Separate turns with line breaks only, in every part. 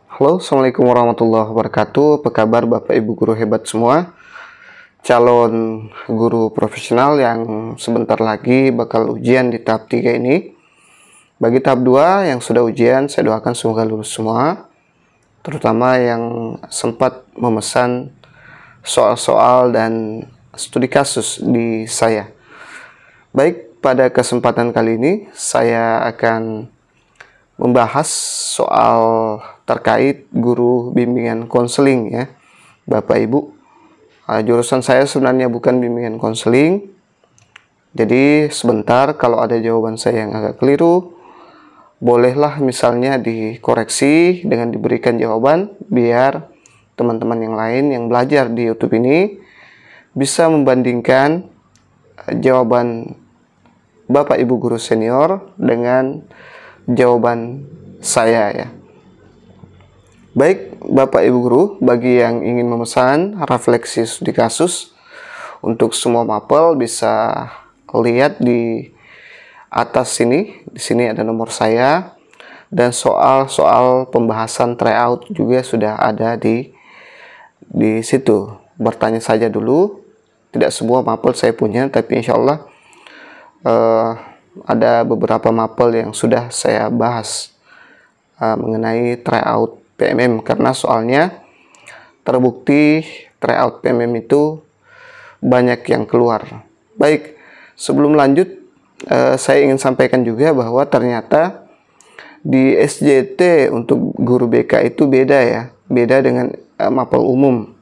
Halo, Assalamualaikum warahmatullahi wabarakatuh. Apa kabar Bapak Ibu guru hebat semua? Calon guru profesional yang sebentar lagi bakal ujian di tahap 3 ini. Bagi tahap 2 yang sudah ujian, saya doakan semoga lulus semua. Terutama yang sempat memesan soal-soal dan studi kasus di saya. Baik, pada kesempatan kali ini saya akan membahas soal terkait guru bimbingan konseling ya Bapak Ibu. Jurusan saya sebenarnya bukan bimbingan konseling. Jadi sebentar kalau ada jawaban saya yang agak keliru, bolehlah misalnya dikoreksi dengan diberikan jawaban biar teman-teman yang lain yang belajar di YouTube ini bisa membandingkan jawaban Bapak Ibu guru senior dengan jawaban saya ya. Baik Bapak Ibu guru, bagi yang ingin memesan refleksi studi kasus untuk semua mapel bisa lihat di atas sini. Di sini ada nomor saya dan soal-soal pembahasan tryout juga sudah ada di situ. Bertanya saja dulu. Tidak semua mapel saya punya, tapi insya Allah ada beberapa mapel yang sudah saya bahas mengenai tryout PMM, karena soalnya terbukti tryout PMM itu banyak yang keluar. Baik, sebelum lanjut saya ingin sampaikan juga bahwa ternyata di SJT untuk guru BK itu beda ya, beda dengan mapel umum.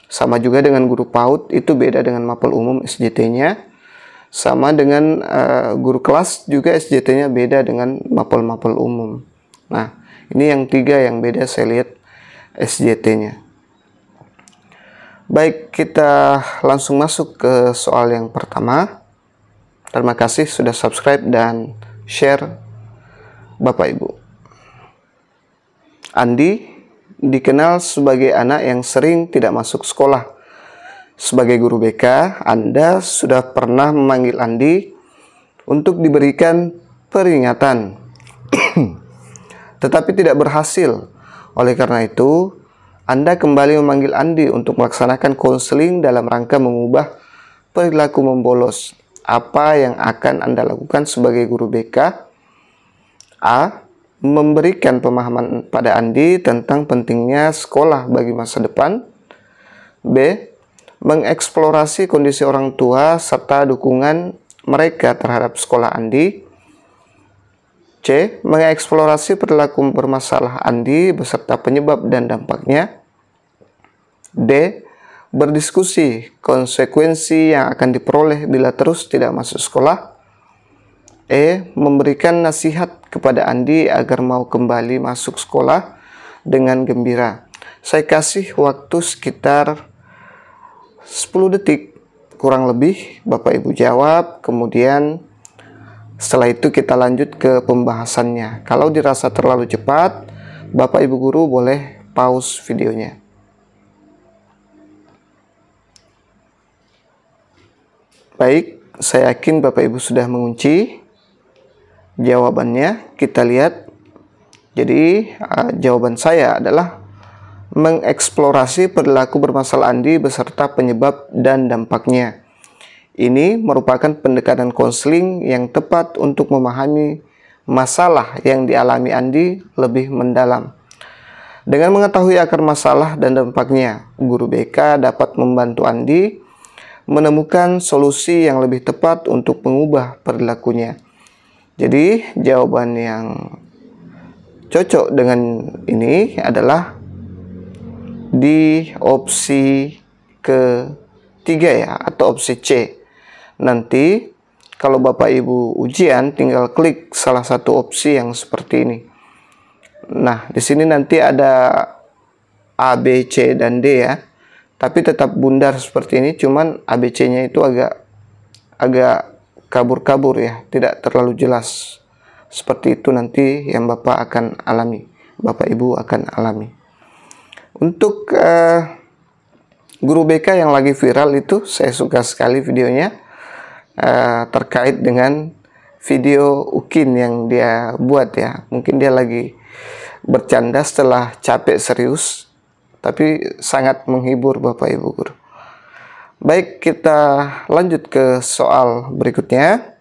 Sama juga dengan guru PAUD itu beda dengan mapel umum SJT-nya. Sama dengan guru kelas juga SJT-nya beda dengan mapel-mapel umum. Nah, ini yang 3 yang beda saya lihat SJT-nya. Baik, kita langsung masuk ke soal yang pertama. Terima kasih sudah subscribe dan share Bapak Ibu. Andi dikenal sebagai anak yang sering tidak masuk sekolah. Sebagai guru BK, Anda sudah pernah memanggil Andi untuk diberikan peringatan, tetapi tidak berhasil. Oleh karena itu, Anda kembali memanggil Andi untuk melaksanakan konseling dalam rangka mengubah perilaku membolos. Apa yang akan Anda lakukan sebagai guru BK? A. Memberikan pemahaman pada Andi tentang pentingnya sekolah bagi masa depan. B. Mengeksplorasi kondisi orang tua serta dukungan mereka terhadap sekolah Andi. C. Mengeksplorasi perilaku bermasalah Andi beserta penyebab dan dampaknya. D. Berdiskusi konsekuensi yang akan diperoleh bila terus tidak masuk sekolah. E. Memberikan nasihat kepada Andi agar mau kembali masuk sekolah dengan gembira. Saya kasih waktu sekitar 10 detik kurang lebih Bapak Ibu jawab, kemudian setelah itu kita lanjut ke pembahasannya. Kalau dirasa terlalu cepat, Bapak Ibu guru boleh pause videonya. Baik, saya yakin Bapak Ibu sudah mengunci jawabannya. Kita lihat. Jadi jawaban saya adalah mengeksplorasi perilaku bermasalah Andi beserta penyebab dan dampaknya. Ini merupakan pendekatan konseling yang tepat untuk memahami masalah yang dialami Andi lebih mendalam. Dengan mengetahui akar masalah dan dampaknya, guru BK dapat membantu Andi menemukan solusi yang lebih tepat untuk mengubah perilakunya. Jadi, jawaban yang cocok dengan ini adalah di opsi ketiga ya, atau opsi C. Nanti kalau Bapak Ibu ujian tinggal klik salah satu opsi yang seperti ini. Nah, di sini nanti ada A, B, C, dan D ya. Tapi tetap bundar seperti ini, cuman ABC-nya itu agak kabur-kabur ya, tidak terlalu jelas. Seperti itu nanti yang Bapak akan alami, Bapak Ibu akan alami. Untuk guru BK yang lagi viral itu, saya suka sekali videonya terkait dengan video Ukin yang dia buat ya. Mungkin dia lagi bercanda setelah capek serius, tapi sangat menghibur Bapak Ibu guru. Baik, kita lanjut ke soal berikutnya.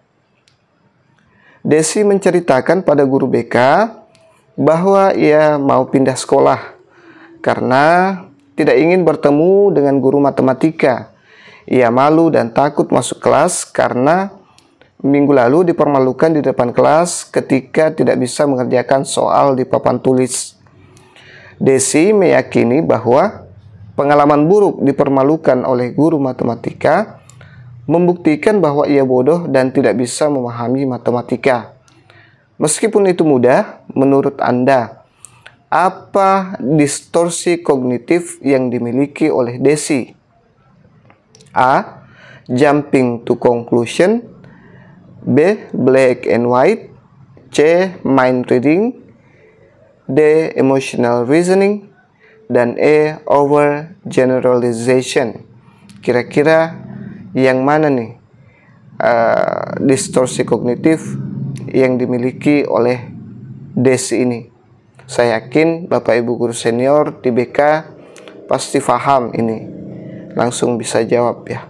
Desi menceritakan pada guru BK bahwa ia mau pindah sekolah karena tidak ingin bertemu dengan guru matematika. Ia malu dan takut masuk kelas karena minggu lalu dipermalukan di depan kelas ketika tidak bisa mengerjakan soal di papan tulis. Desi meyakini bahwa pengalaman buruk dipermalukan oleh guru matematika membuktikan bahwa ia bodoh dan tidak bisa memahami matematika. Meskipun itu mudah, menurut Anda, apa distorsi kognitif yang dimiliki oleh Desi? A. Jumping to conclusion. B. Black and white. C. Mind reading. D. Emotional reasoning. Dan E. Overgeneralization. Kira-kira yang mana nih distorsi kognitif yang dimiliki oleh Desi ini? Saya yakin Bapak Ibu guru senior di BK pasti paham ini. Langsung bisa jawab ya.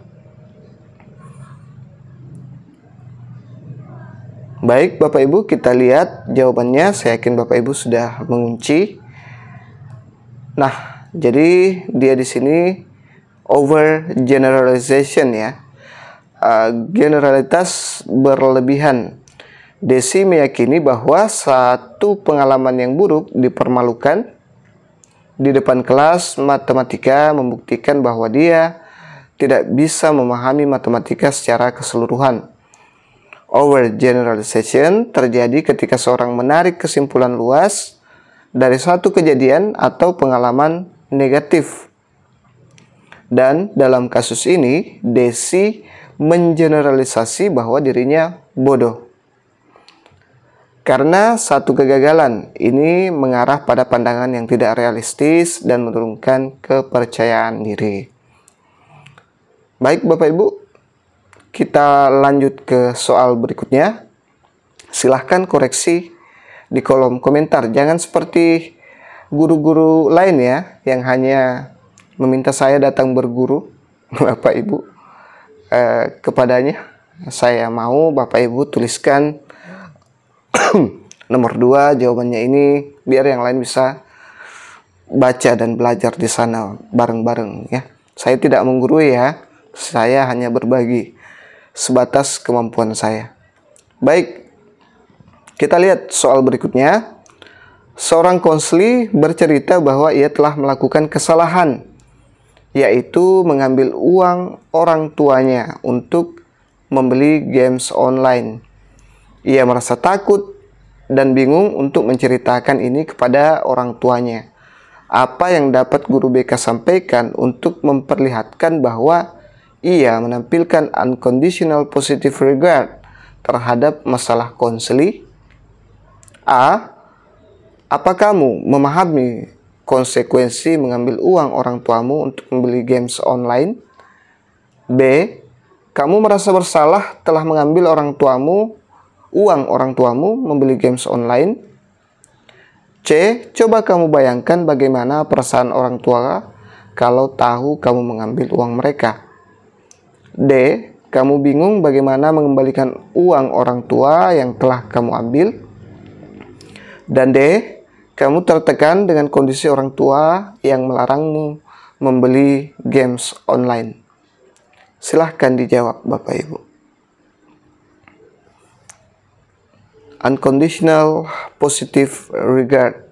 Baik Bapak Ibu, kita lihat jawabannya. Saya yakin Bapak Ibu sudah mengunci. Nah, jadi dia di sini overgeneralization ya. Generalitas berlebihan. Desi meyakini bahwa satu pengalaman yang buruk dipermalukan di depan kelas matematika membuktikan bahwa dia tidak bisa memahami matematika secara keseluruhan. Overgeneralization terjadi ketika seorang menarik kesimpulan luas dari satu kejadian atau pengalaman negatif. Dan dalam kasus ini, Desi mengeneralisasi bahwa dirinya bodoh. Karena satu kegagalan ini mengarah pada pandangan yang tidak realistis dan menurunkan kepercayaan diri. Baik Bapak Ibu, kita lanjut ke soal berikutnya. Silahkan koreksi di kolom komentar. Jangan seperti guru-guru lain ya, yang hanya meminta saya datang berguru. Bapak Ibu, kepadanya saya mau Bapak Ibu tuliskan nomor 2 jawabannya ini, biar yang lain bisa baca dan belajar di sana bareng-bareng ya. Saya tidak menggurui ya, saya hanya berbagi sebatas kemampuan saya. Baik, kita lihat soal berikutnya. Seorang konsli bercerita bahwa ia telah melakukan kesalahan, yaitu mengambil uang orang tuanya untuk membeli games online. Ia merasa takut dan bingung untuk menceritakan ini kepada orang tuanya. Apa yang dapat guru BK sampaikan untuk memperlihatkan bahwa ia menampilkan unconditional positive regard terhadap masalah konseli? A. Apa kamu memahami konsekuensi mengambil uang orang tuamu untuk membeli games online? B. Kamu merasa bersalah telah mengambil uang orang tuamu membeli games online? C. Coba kamu bayangkan bagaimana perasaan orang tua kalau tahu kamu mengambil uang mereka. D. Kamu bingung bagaimana mengembalikan uang orang tua yang telah kamu ambil. Dan D. Kamu tertekan dengan kondisi orang tua yang melarangmu membeli games online. Silahkan dijawab Bapak Ibu. Unconditional positive regard.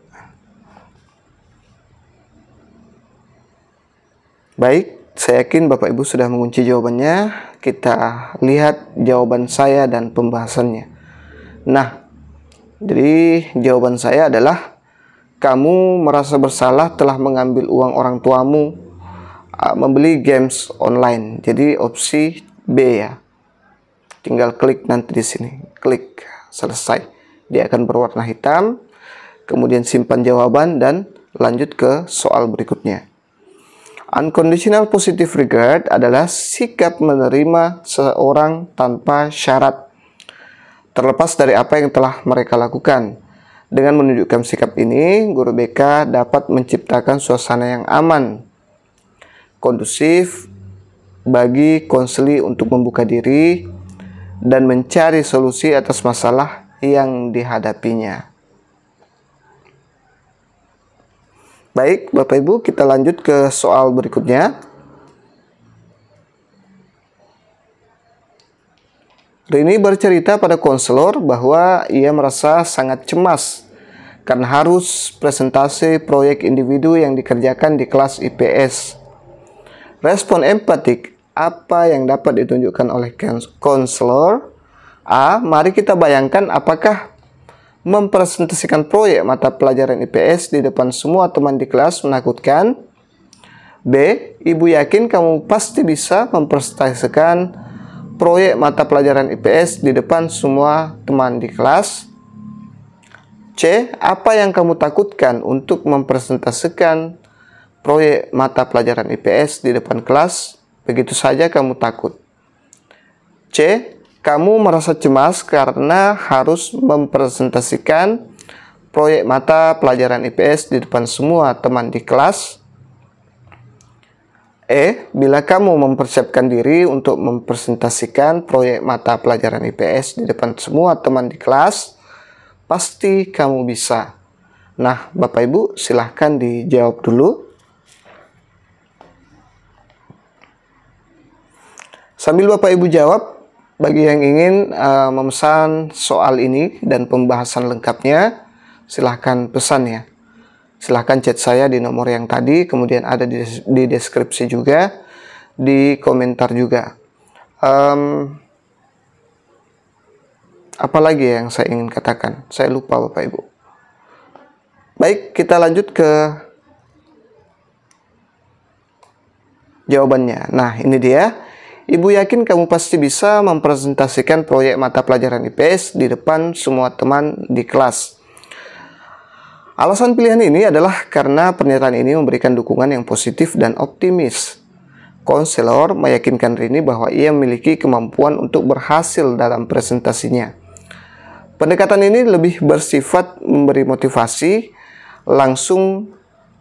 Baik, saya yakin Bapak Ibu sudah mengunci jawabannya. Kita lihat jawaban saya dan pembahasannya. Nah, jadi jawaban saya adalah kamu merasa bersalah telah mengambil uang orang tuamu membeli games online. Jadi opsi B ya. Tinggal klik nanti di sini. Klik, selesai. Dia akan berwarna hitam. Kemudian simpan jawaban dan lanjut ke soal berikutnya. Unconditional positive regard adalah sikap menerima seseorang tanpa syarat, terlepas dari apa yang telah mereka lakukan. Dengan menunjukkan sikap ini, guru BK dapat menciptakan suasana yang aman, kondusif bagi konseli untuk membuka diri dan mencari solusi atas masalah yang dihadapinya. Baik, Bapak Ibu, kita lanjut ke soal berikutnya. Rini bercerita pada konselor bahwa ia merasa sangat cemas karena harus presentasi proyek individu yang dikerjakan di kelas IPS. Respon empatik apa yang dapat ditunjukkan oleh konselor? A. Mari kita bayangkan apakah mempresentasikan proyek mata pelajaran IPS di depan semua teman di kelas menakutkan? B. Ibu yakin kamu pasti bisa mempresentasikan proyek mata pelajaran IPS di depan semua teman di kelas. C. Apa yang kamu takutkan untuk mempresentasikan proyek mata pelajaran IPS di depan kelas? Begitu saja kamu takut. C. Kamu merasa cemas karena harus mempresentasikan proyek mata pelajaran IPS di depan semua teman di kelas. E. Bila kamu mempersiapkan diri untuk mempresentasikan proyek mata pelajaran IPS di depan semua teman di kelas, pasti kamu bisa. Nah, Bapak Ibu, silahkan dijawab dulu. Sambil Bapak Ibu jawab, bagi yang ingin memesan soal ini dan pembahasan lengkapnya, silahkan pesan ya. Silahkan chat saya di nomor yang tadi, kemudian ada di deskripsi juga, di komentar juga. Apa lagi yang saya ingin katakan? Saya lupa Bapak Ibu. Baik, kita lanjut ke jawabannya. Nah, ini dia. Ibu yakin kamu pasti bisa mempresentasikan proyek mata pelajaran IPS di depan semua teman di kelas. Alasan pilihan ini adalah karena pernyataan ini memberikan dukungan yang positif dan optimis. Konselor meyakinkan Rini bahwa ia memiliki kemampuan untuk berhasil dalam presentasinya. Pendekatan ini lebih bersifat memberi motivasi langsung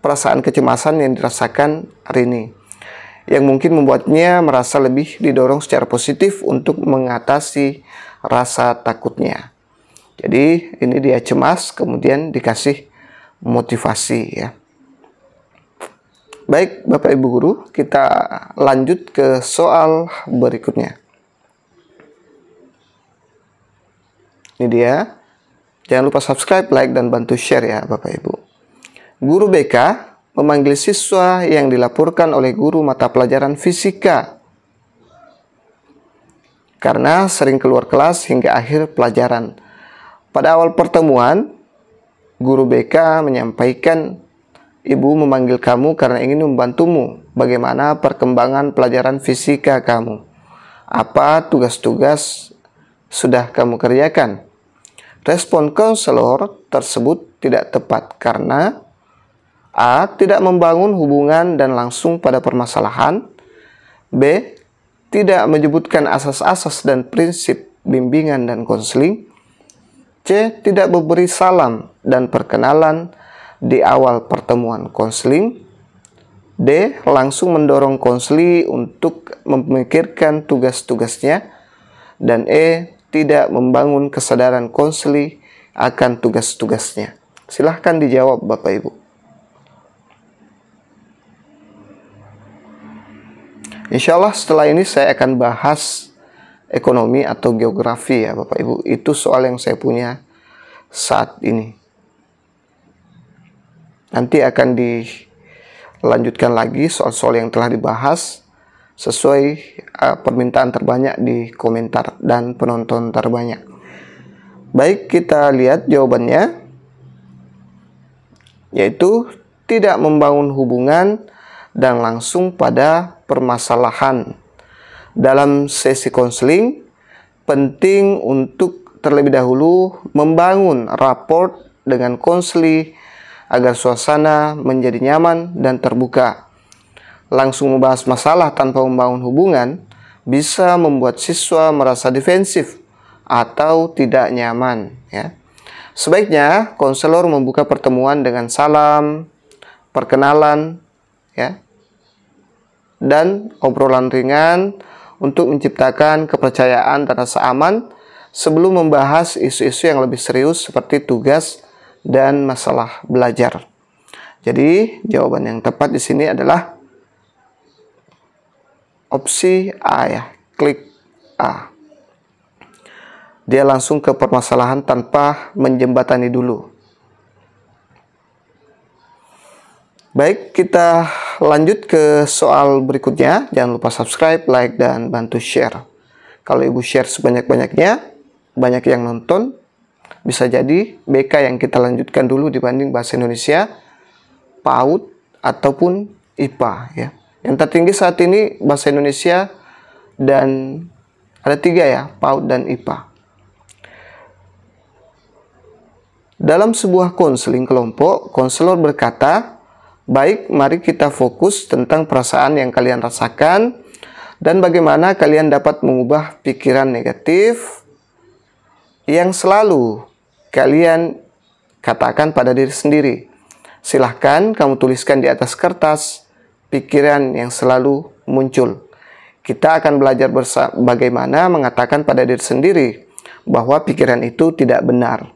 perasaan kecemasan yang dirasakan Rini, yang mungkin membuatnya merasa lebih didorong secara positif untuk mengatasi rasa takutnya. Jadi ini dia cemas, kemudian dikasih motivasi ya. Baik Bapak Ibu Guru, kita lanjut ke soal berikutnya. Ini dia. Jangan lupa subscribe, like, dan bantu share ya Bapak Ibu. Guru BK memanggil siswa yang dilaporkan oleh guru mata pelajaran fisika karena sering keluar kelas hingga akhir pelajaran. Pada awal pertemuan, Guru BK menyampaikan, ibu memanggil kamu karena ingin membantumu. Bagaimana perkembangan pelajaran fisika kamu? Apa tugas-tugas sudah kamu kerjakan? Respon konselor tersebut tidak tepat karena A. Tidak membangun hubungan dan langsung pada permasalahan. B. Tidak menyebutkan asas-asas dan prinsip bimbingan dan konseling. C. Tidak memberi salam dan perkenalan di awal pertemuan konseling. D. Langsung mendorong konseli untuk memikirkan tugas-tugasnya. Dan E. Tidak membangun kesadaran konseli akan tugas-tugasnya. Silahkan dijawab Bapak Ibu. Insya Allah setelah ini saya akan bahas ekonomi atau geografi ya Bapak Ibu. Itu soal yang saya punya saat ini. Nanti akan dilanjutkan lagi soal-soal yang telah dibahas sesuai permintaan terbanyak di komentar dan penonton terbanyak. Baik, kita lihat jawabannya, yaitu tidak membangun hubungan dan langsung pada permasalahan. Dalam sesi konseling, penting untuk terlebih dahulu membangun rapport dengan konseli agar suasana menjadi nyaman dan terbuka. Langsung membahas masalah tanpa membangun hubungan bisa membuat siswa merasa defensif atau tidak nyaman ya. Sebaiknya konselor membuka pertemuan dengan salam, perkenalan, ya, dan obrolan ringan untuk menciptakan kepercayaan dan rasa aman sebelum membahas isu-isu yang lebih serius seperti tugas dan masalah belajar. Jadi, jawaban yang tepat di sini adalah opsi A, ya. Klik A. Dia langsung ke permasalahan tanpa menjembatani dulu. Baik, kita lanjut ke soal berikutnya. Jangan lupa subscribe, like, dan bantu share. Kalau Ibu share sebanyak-banyaknya, banyak yang nonton, bisa jadi BK yang kita lanjutkan dulu dibanding bahasa Indonesia, PAUD, ataupun IPA, ya. Yang tertinggi saat ini bahasa Indonesia, dan ada 3, ya, PAUD dan IPA. Dalam sebuah konseling kelompok, konselor berkata, "Baik, mari kita fokus tentang perasaan yang kalian rasakan dan bagaimana kalian dapat mengubah pikiran negatif yang selalu kalian katakan pada diri sendiri. Silahkan kamu tuliskan di atas kertas pikiran yang selalu muncul. Kita akan belajar bagaimana mengatakan pada diri sendiri bahwa pikiran itu tidak benar."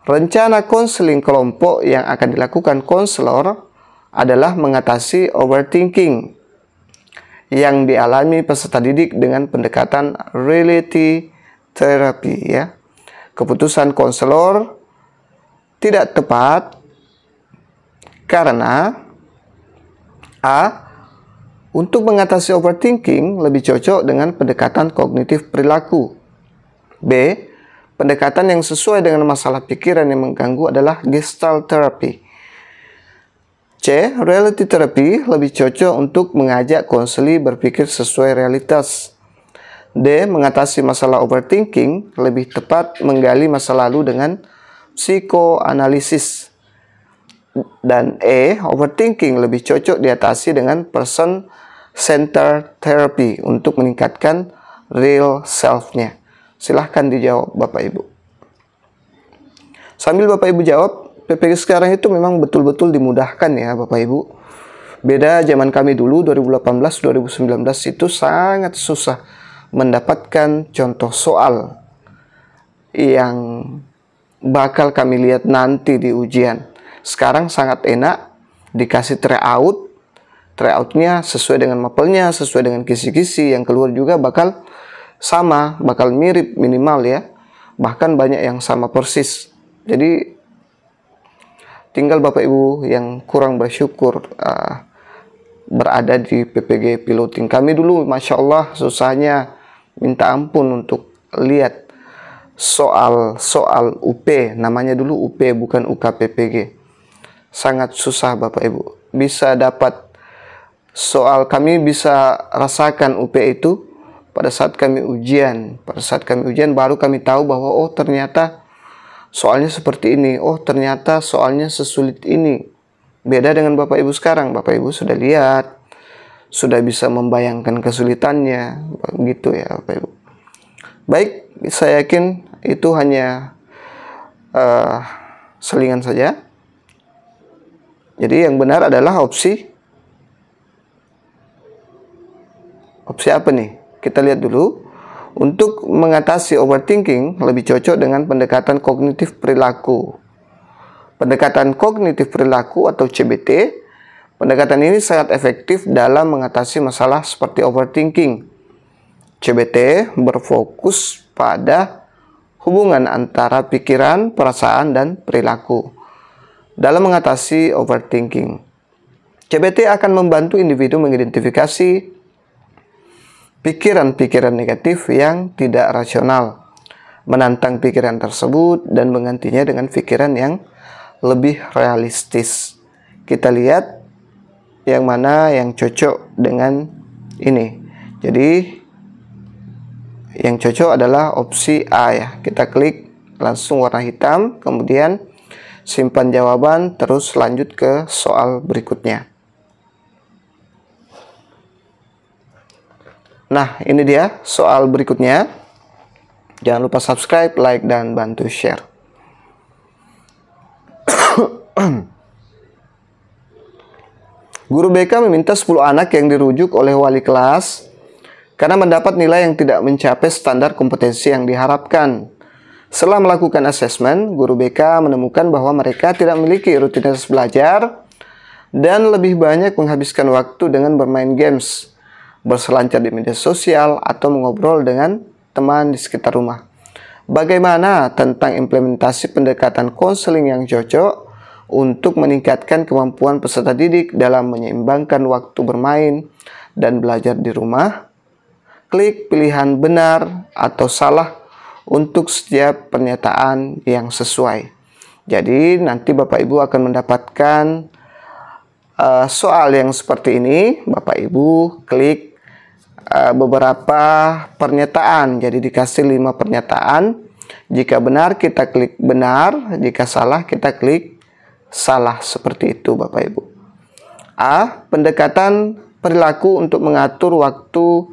Rencana konseling kelompok yang akan dilakukan konselor adalah mengatasi overthinking yang dialami peserta didik dengan pendekatan reality therapy, ya. Keputusan konselor tidak tepat karena A. Untuk mengatasi overthinking lebih cocok dengan pendekatan kognitif perilaku. B. Pendekatan yang sesuai dengan masalah pikiran yang mengganggu adalah Gestalt therapy. C. Reality therapy lebih cocok untuk mengajak konseli berpikir sesuai realitas. D. Mengatasi masalah overthinking lebih tepat menggali masa lalu dengan psikoanalisis. Dan E. Overthinking lebih cocok diatasi dengan person-centered therapy untuk meningkatkan real self-nya. Silahkan dijawab Bapak Ibu. Sambil Bapak Ibu jawab, PPG sekarang itu memang betul-betul dimudahkan, ya Bapak Ibu. Beda zaman kami dulu 2018-2019 itu sangat susah mendapatkan contoh soal yang bakal kami lihat nanti di ujian. Sekarang sangat enak, dikasih tryout. Tryoutnya sesuai dengan mapelnya, sesuai dengan kisi-kisi, yang keluar juga bakal sama, bakal mirip minimal, ya. Bahkan banyak yang sama persis. Jadi tinggal Bapak Ibu yang kurang bersyukur berada di PPG piloting. Kami dulu Masya Allah susahnya minta ampun untuk lihat soal UP, namanya dulu UP bukan UKPPG. Sangat susah Bapak Ibu. Bisa dapat soal, kami bisa rasakan UP itu pada saat kami ujian. Pada saat kami ujian baru kami tahu bahwa oh ternyata soalnya seperti ini. Oh ternyata soalnya sesulit ini. Beda dengan Bapak Ibu sekarang. Bapak Ibu sudah lihat, sudah bisa membayangkan kesulitannya. Begitu ya Bapak Ibu. Baik, saya yakin itu hanya selingan saja. Jadi yang benar adalah opsi apa nih? Kita lihat dulu. Untuk mengatasi overthinking lebih cocok dengan pendekatan kognitif perilaku. Pendekatan kognitif perilaku atau CBT, pendekatan ini sangat efektif dalam mengatasi masalah seperti overthinking. CBT berfokus pada hubungan antara pikiran, perasaan, dan perilaku dalam mengatasi overthinking. CBT akan membantu individu mengidentifikasi pikiran-pikiran negatif yang tidak rasional, menantang pikiran tersebut dan menggantinya dengan pikiran yang lebih realistis. Kita lihat yang mana yang cocok dengan ini. Jadi yang cocok adalah opsi A, ya. Kita klik langsung warna hitam, kemudian simpan jawaban, terus lanjut ke soal berikutnya. Nah, ini dia soal berikutnya. Jangan lupa subscribe, like, dan bantu share. Guru BK meminta 10 anak yang dirujuk oleh wali kelas karena mendapat nilai yang tidak mencapai standar kompetensi yang diharapkan. Setelah melakukan asesmen, guru BK menemukan bahwa mereka tidak memiliki rutinitas belajar dan lebih banyak menghabiskan waktu dengan bermain games, berselancar di media sosial, atau mengobrol dengan teman di sekitar rumah. Bagaimana tentang implementasi pendekatan konseling yang cocok untuk meningkatkan kemampuan peserta didik dalam menyeimbangkan waktu bermain dan belajar di rumah? Klik pilihan benar atau salah untuk setiap pernyataan yang sesuai. Jadi nanti Bapak Ibu akan mendapatkan soal yang seperti ini. Bapak Ibu klik beberapa pernyataan. Jadi dikasih 5 pernyataan. Jika benar kita klik benar, jika salah kita klik salah, seperti itu Bapak Ibu. A. Pendekatan perilaku untuk mengatur waktu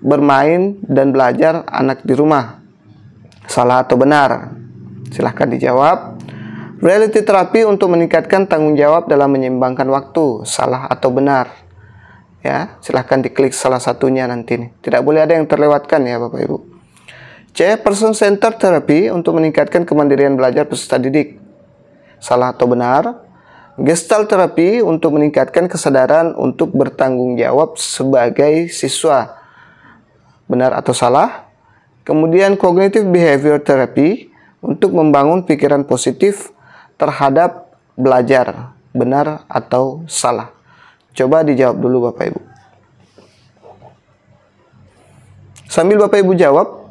bermain dan belajar anak di rumah. Salah atau benar? Silahkan dijawab. Reality terapi untuk meningkatkan tanggung jawab dalam menyeimbangkan waktu. Salah atau benar? Ya, silahkan diklik salah satunya nanti nih. Tidak boleh ada yang terlewatkan ya Bapak Ibu. C. Person Center Therapy untuk meningkatkan kemandirian belajar peserta didik. Salah atau benar? Gestalt terapi untuk meningkatkan kesadaran untuk bertanggung jawab sebagai siswa. Benar atau salah? Kemudian Cognitive Behavior Therapy untuk membangun pikiran positif terhadap belajar. Benar atau salah? Coba dijawab dulu Bapak Ibu. Sambil Bapak Ibu jawab,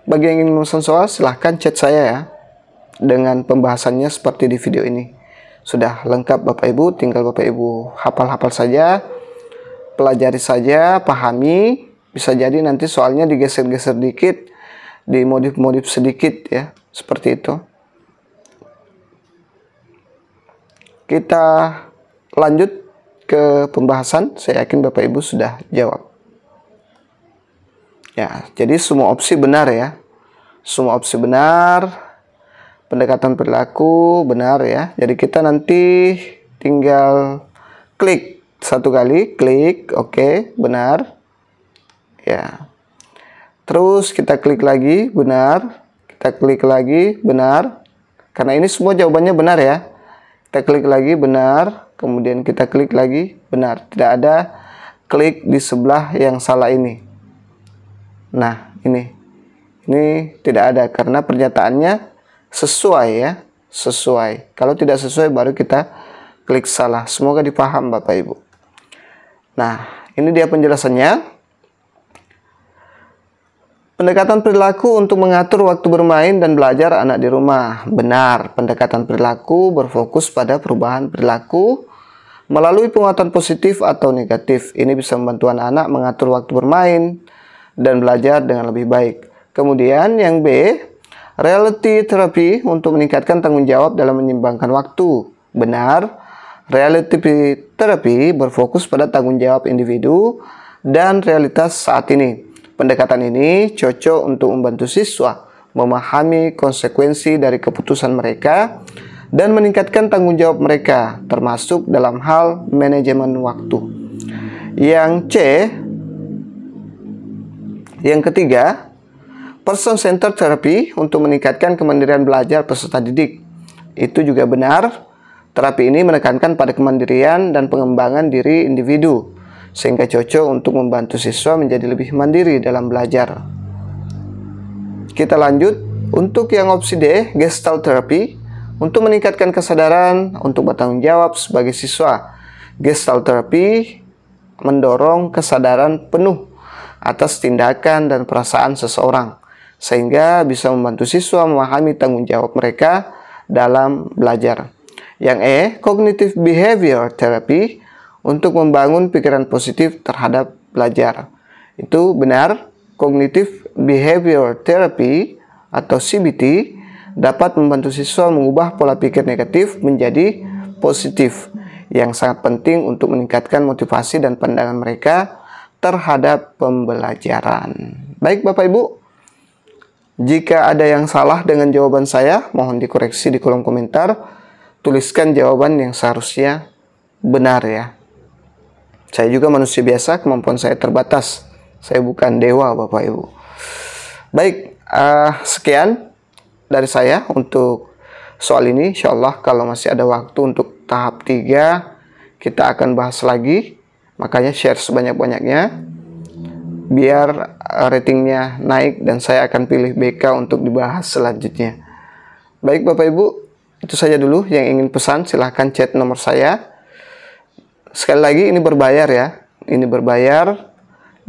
bagi yang ingin memesan soal silahkan chat saya ya, dengan pembahasannya seperti di video ini. Sudah lengkap Bapak Ibu, tinggal Bapak Ibu hafal-hafal saja, pelajari saja, pahami. Bisa jadi nanti soalnya digeser-geser dikit, dimodif-modif sedikit ya, seperti itu. Kita lanjut ke pembahasan. Saya yakin Bapak Ibu sudah jawab. Ya, jadi semua opsi benar ya. Semua opsi benar. Pendekatan perilaku benar ya. Jadi kita nanti tinggal klik satu kali, klik oke, benar. Ya. Terus kita klik lagi, benar. Kita klik lagi, benar. Karena ini semua jawabannya benar ya. Kita klik lagi, benar. Kemudian kita klik lagi, benar. Tidak ada klik di sebelah yang salah ini. Nah, ini tidak ada karena pernyataannya sesuai ya, sesuai. Kalau tidak sesuai baru kita klik salah. Semoga dipaham Bapak Ibu. Nah, ini dia penjelasannya. Pendekatan perilaku untuk mengatur waktu bermain dan belajar anak di rumah. Benar, pendekatan perilaku berfokus pada perubahan perilaku melalui penguatan positif atau negatif. Ini bisa membantu anak-anak mengatur waktu bermain dan belajar dengan lebih baik. Kemudian yang B, reality therapy untuk meningkatkan tanggung jawab dalam menyeimbangkan waktu. Benar, reality therapy berfokus pada tanggung jawab individu dan realitas saat ini. Pendekatan ini cocok untuk membantu siswa memahami konsekuensi dari keputusan mereka dan meningkatkan tanggung jawab mereka, termasuk dalam hal manajemen waktu. Yang C, yang ketiga, person centered therapy untuk meningkatkan kemandirian belajar peserta didik. Itu juga benar. Terapi ini menekankan pada kemandirian dan pengembangan diri individu, sehingga cocok untuk membantu siswa menjadi lebih mandiri dalam belajar. Kita lanjut untuk yang opsi D, Gestalt Therapy, untuk meningkatkan kesadaran untuk bertanggung jawab sebagai siswa. Gestalt Therapy mendorong kesadaran penuh atas tindakan dan perasaan seseorang, sehingga bisa membantu siswa memahami tanggung jawab mereka dalam belajar. Yang E, Cognitive Behavior Therapy, untuk membangun pikiran positif terhadap belajar. Itu benar, Cognitive Behavior Therapy atau CBT dapat membantu siswa mengubah pola pikir negatif menjadi positif, yang sangat penting untuk meningkatkan motivasi dan pandangan mereka terhadap pembelajaran. Baik Bapak Ibu, jika ada yang salah dengan jawaban saya, mohon dikoreksi di kolom komentar. tuliskan jawaban yang seharusnya benar ya. Saya juga manusia biasa, kemampuan saya terbatas. Saya bukan dewa, Bapak Ibu. Baik, sekian dari saya untuk soal ini. Insya Allah kalau masih ada waktu untuk tahap 3, kita akan bahas lagi. Makanya share sebanyak-banyaknya, biar ratingnya naik dan saya akan pilih BK untuk dibahas selanjutnya. Baik Bapak Ibu, itu saja dulu. Yang ingin pesan silahkan chat nomor saya. Sekali lagi ini berbayar ya. Ini berbayar.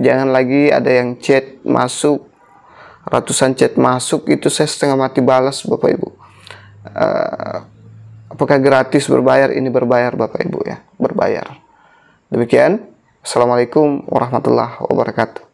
Jangan lagi ada yang chat masuk, ratusan chat masuk, itu saya setengah mati balas Bapak Ibu. Apakah gratis berbayar? Ini berbayar Bapak Ibu ya. Berbayar. Demikian. Assalamualaikum warahmatullahi wabarakatuh.